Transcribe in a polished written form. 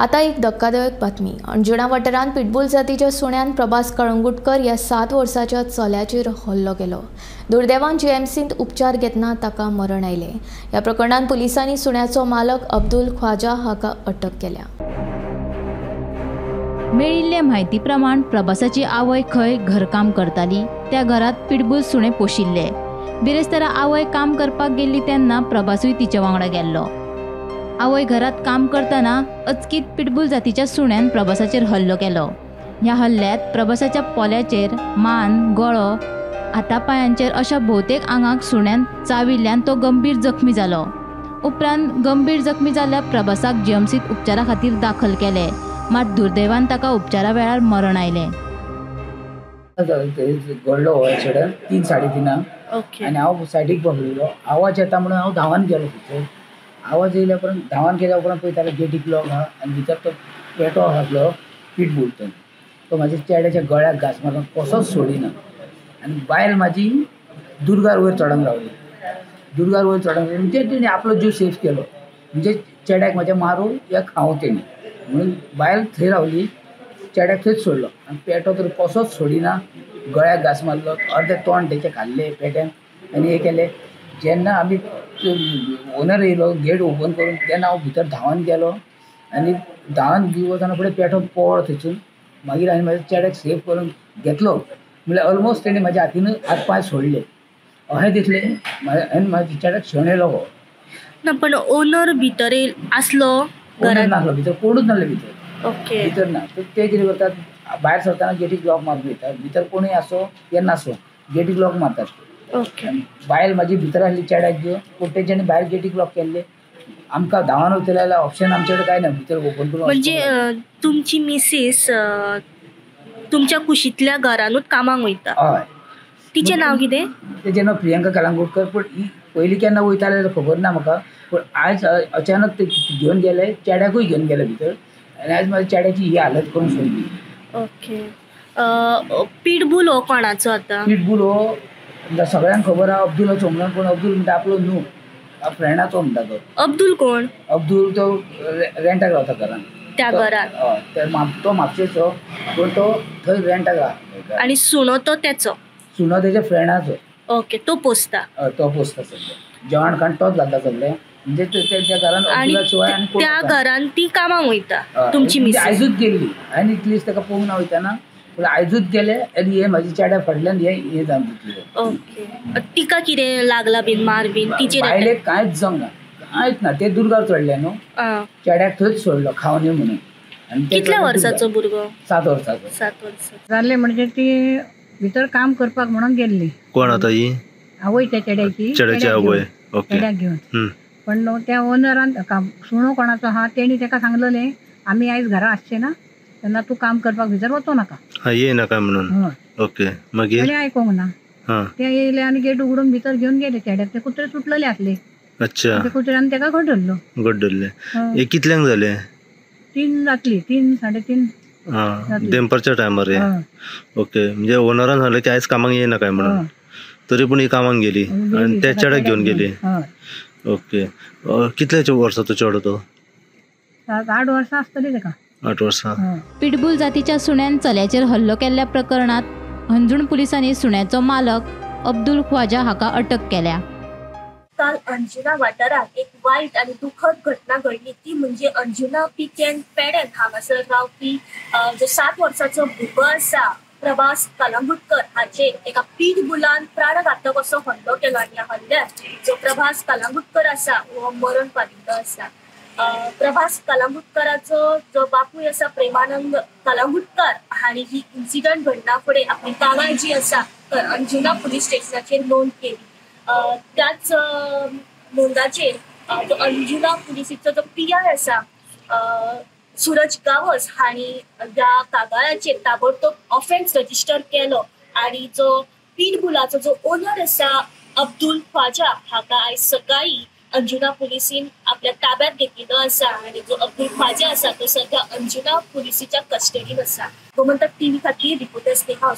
आता एक धक्कादायक बातमी. अंजुणा वाठारांत पिटबुल जातीच्या सुण्यान प्रभास कळंगुटकर ह्या 7 वर्साच्या चल्याचेर हल्लो केलो. दुर्दैवान जीएमसींत उपचार घेतना ताका मरण आयलें. ह्या प्रकरणात पुलिसांनी सुण्याचो मालक अब्दुल ख्वाजा हाका अटक केल्या. मेळिल्ले म्हायती प्रमाण प्रभासाची आवय खंय घरकाम करताली त्या घरात पिटबुल सुणे पोशिल्ले. बिरेस्तारा आवय काम करपाक गेल्ली तेन्ना प्रभासूय तिचे वांगडा गेल्लो. आवय घरात काम करतना अचकीत पिटबुल जातीच्या सुण्यान प्रभासाचेर हल्लो केलो. ह्या हल्ल्यात प्रभासाच्या पोल्याचेर, मान, गळो, हातापायांचेर अशा भोवतेक आंगाक सुण्यान चाविल्ल्यान तो गंभीर जखमी जालो. उपरांत गंभीर जखमी जाल्ल्या प्रभासाक जीएमसीत उपचारा खातीर दाखल केले. मात दुर्दैवान ताका उपचारा वेळार मरण आयलें. गडलो वयाचेर 3-3:30 आणि हांव सायडीक बसलेलो. आवाज येता म्हणून हांव धांवन गेलो. भितर आवाज येयल्या उपरांत धांवन गेल्या उपरांत पळयतालो गेटीक लॉक आहा आनी भितर तो पेटो आसलो पिटबुल. तो म्हाज्या चेड्याच्या गळ्याक घास मारून कसोच सोडिना आनी बायल म्हाजी दुर्गार वयर चडोंक रावली. दुर्गार वयर चडोंक रावली म्हणजे तेणी आपलो जीव सेफ केलो. म्हणजे चेड्याक म्हाज्या मारून एक खावं तेणी म्हणून बायल थंय रावली. चेड्याक थंयच सोडलो आनी पेटो तर कसोच सोडिना. गळ्याक घास मारलो, अर्धे तोंड तेचे खाल्ले पेट्यान आनी हे केले. जेन्ना आमी ओनर येयलो गेट ओपन करून तेन्ना हांव भितर धांवन गेलो आनी धांवन वतना फुडें पेटो पळ थंयसून. मागीर हांवें म्हाज्या चेड्याक सेफ करून घेतलो. म्हणल्यार ऑलमोस्ट तेणी म्हाज्या हातीन हात पांय सोडले अशें दिसलें. हांवें म्हाज्या चेड्याक शेणयलो गो ना. पण ओनर भितर आसलो घरांत नासलो. भितर कोणूच नासले. ओके भितर ना. ते कितें करतात, भायर सरतना गेटीक लॉक मारून वयतात. भितर कोणूय आसो या नासो गेटीक लॉक मारतात. ओके. बायल म्हाजी भितर आसली चेड्याक घेवन पूण तेंच्यांनी भायर गेटीक लॉक केल्ले. आमकां धांवन वयतले जाल्यार ऑप्शन आमचे कडेन कांय ना भितर ओपन करून. म्हणजे तुमची मिसेस तुमच्या कुशींतल्या घरानूच कामाक वयता. हय. तिचें नांव कितें? तेजें नांव प्रियंका कलंगुटकर. पूण ही पयलीं केन्ना वयताले जाल्यार खबर ना म्हाका. पूण आयज अचानक ते घेवन गेले. चेड्याकूय घेवन गेले भितर आनी आयज म्हाज्या चेड्याची ही हालत करून सोडली. ओके. पिटबुल हो कोणाचो आतां? पिटबुल हो सगळ्यांक खबर आहा अब्दुलाचो म्हणून. पूण अब्दुल म्हणटा आपलो न्हू, फ्रेंडाचो म्हणटा तो. अब्दुल कोण? अब्दुल तो रेंटाक रावता घरान. त्या घरान तो म्हापशेचो पूण तो थंय रेंटाक रावता. आनी सुणो तो तेचो? सुनो तेच्या फ्रेंडाचो. ओके. तो पोसता? तो पोसता सगळें. जेवण खाण तोच घालता सगळें. म्हणजे तेच्या घरान अब्दुला शिवाय आनी त्या घरान ती कामाक वयता तुमची मिसेस? आयजूच गेल्ली. हांवें इतलीच ताका पळोवंक ना वयताना. पूण आयजूच गेले आनी हे म्हाज्या चेड्या फाटल्यान हे जावन दितले. ओके. तिका कितें लागला बीन मार बीन तिचेर? बायलेक कांयच जावंक ना. कांयच ना. ते दुर्गार चडले न्हू. चेड्याक थंयच सोडलो खावन यो म्हणून. कितल्या वर्साचो भुरगो? 7 वर्साचो. 7 वर्साचो जाल्ले म्हणजे ती भितर काम करपाक म्हणून गेल्ली. कोण आता ही? आवय त्या चेड्याची आवय. ओके. चेड्याक घेवन. पण त्या ओनरान सुणो कोणाचो आहा तेणी ताका सांगलेलें आमी आयज घरा आसचे ना तेन्ना तूं काम करपाक भितर वचो नाका. ये नाका म्हणून. ओके. मागीर तेणी आयकोंक ना. ते येयले आनी गेट उगडून भितर घेवन गेले चेड्याक. ते कुत्रे सुटलेले आसले. अच्छा. ते कुत्र्यान ताका गड्डरलो. हे कितल्यांक जाले? 3 जातली. 3-3:30. दनपारच्या टायमार. ओके. म्हणजे ओनरान सांगलें की आयज कामाक येना काय म्हणून. तरी पूण ही कामाक गेली आनी त्या चेड्याक घेवन गेली. ओके. कितल्याच्या वर्साचो चेडो तो? 7-8 वर्सां आसतली ताका. 8 वर्सां. पिटबुल जातीच्या सुण्यान चल्याचेर हल्लो केल्ल्या प्रकरणात अंजुण पुलिसांनी सुण्याचो मालक अब्दुल ख्वाजा हाका अटक केल्या. काल अंजुणा वाठारात एक वाईट आणि दुःखद घटना घडली. ती म्हणजे अंजुणा पिकेन पेडेन हांगासर रावपी जो 7 वर्साचो भुरगो आसा प्रभास कलंगुटकर हाचेर एका पिटबुलान प्राणघातक असो हल्लो केलो. आनी ह्या हल्ल्यात जो प्रभास कलंगुटकर आसा हो मरण पाविल्लो आसा. प्रभास कलंगुटकराचो जो बापूय आसा प्रेमानंद कलंगुटकर हांणी ही इन्सिडंट घडना फुडें आपली कागाळ जी आसा अंजुणा पुलीस स्टेशनाचेर नोंद केली. त्याच नोंदाचेर जो अंजुणा पुलिसीचो जो PI आसा सूरज गावस हांणी ह्या कागाळाचेर ताबडतोब ऑफेन्स रजिस्टर केलो. आनी जो पिटबुलाचो जो ओनर आसा अब्दुल ख्वाजा हाका आयज सकाळी अंजुणा पुलिसीन आपल्या ताब्यात घेतिल्लो आसा. आनी जो अब्दुल ख्वाजा आसा तो सध्या अंजुणा पुलिसीच्या कस्टडीन आसा. गोमंतक TV खातीर रिपोर्टर स्नेहा.